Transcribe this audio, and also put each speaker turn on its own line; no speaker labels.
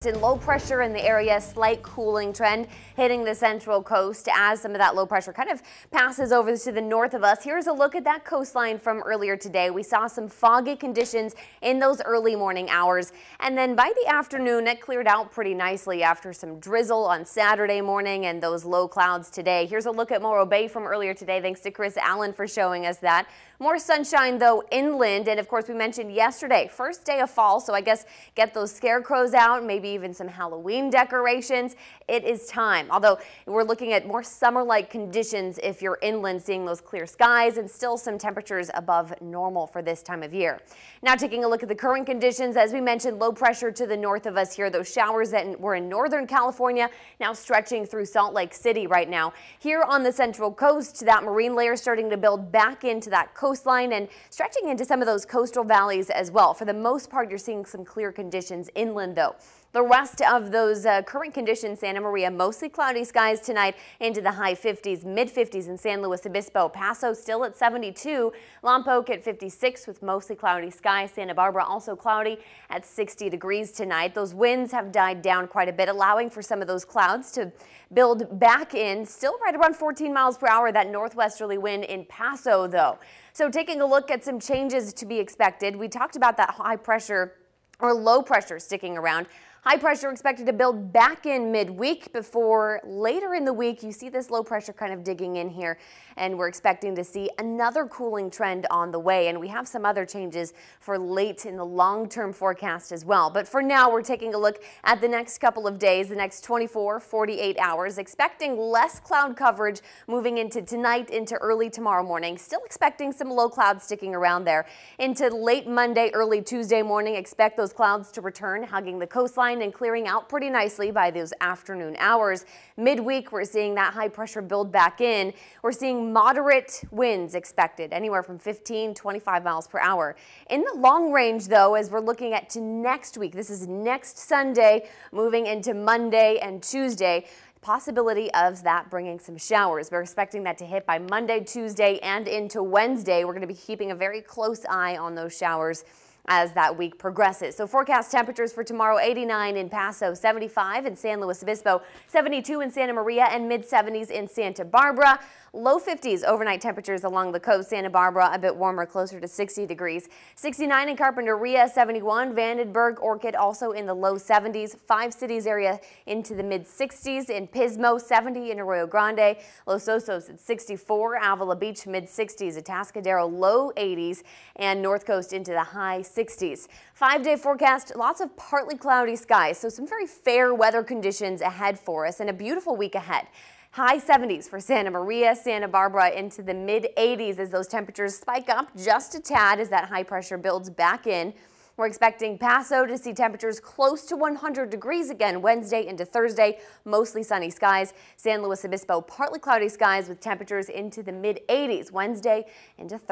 west and low pressure in the area, slight cooling trend hitting the central coast as some of that low pressure kind of passes over to the north of us. Here's a look at that coastline from earlier today. We saw some foggy conditions in those early morning hours, and then by the afternoon it cleared out pretty nicely after some drizzle on Saturday morning and those low clouds today. Here's a look at Morro Bay from earlier today. Thanks to Chris Allen for showing us that. More sunshine though inland, and of course we mentioned yesterday, first day of fall, so I guess get those scarecrows out, maybe even some Halloween decorations. It is time, although we're looking at more summer-like conditions if you're inland, seeing those clear skies and still some temperatures above normal for this time of year. Now taking a look at the current conditions, as we mentioned, low pressure to the north of us here. Those showers that were in northern California now stretching through Salt Lake City right now. Here on the central coast, that marine layer starting to build back into that coastline and stretching into some of those coastal valleys as well. For the most part, you're seeing some clear conditions inland though. The rest of those current conditions, Santa Maria, mostly cloudy skies tonight into the high 50s, mid 50s in San Luis Obispo. Paso still at 72, Lompoc at 56 with mostly cloudy skies. Santa Barbara also cloudy at 60 degrees tonight. Those winds have died down quite a bit, allowing for some of those clouds to build back in. Still right around 14 miles per hour, that northwesterly wind in Paso though. So taking a look at some changes to be expected. We talked about that high pressure or low pressure sticking around. High pressure expected to build back in midweek before later in the week you see this low pressure kind of digging in here, and we're expecting to see another cooling trend on the way, and we have some other changes for late in the long-term forecast as well. But for now, we're taking a look at the next couple of days, the next 24, 48 hours, expecting less cloud coverage moving into tonight into early tomorrow morning. Still expecting some low clouds sticking around there. Into late Monday, early Tuesday morning, expect those clouds to return, hugging the coastline and clearing out pretty nicely by those afternoon hours. Midweek, we're seeing that high pressure build back in. We're seeing moderate winds expected, anywhere from 15, 25 miles per hour. In the long range, though, as we're looking at to next week, this is next Sunday, moving into Monday and Tuesday, possibility of that bringing some showers. We're expecting that to hit by Monday, Tuesday, and into Wednesday. We're going to be keeping a very close eye on those showers as that week progresses. So forecast temperatures for tomorrow: 89 in Paso, 75 in San Luis Obispo, 72 in Santa Maria, and mid 70s in Santa Barbara. Low 50s overnight temperatures along the coast. Santa Barbara a bit warmer, closer to 60 degrees. 69 in Carpinteria, 71. Vandenberg, Orchid also in the low 70s. 5 cities area into the mid 60s. In Pismo, 70 in Arroyo Grande. Los Osos at 64. Avila Beach, mid 60s. Atascadero, low 80s. And North Coast into the high 60s. 5-day forecast, lots of partly cloudy skies, so some very fair weather conditions ahead for us and a beautiful week ahead. High 70s for Santa Maria, Santa Barbara into the mid 80s as those temperatures spike up just a tad as that high pressure builds back in. We're expecting Paso to see temperatures close to 100 degrees again Wednesday into Thursday, mostly sunny skies. San Luis Obispo, partly cloudy skies with temperatures into the mid 80s Wednesday into Thursday.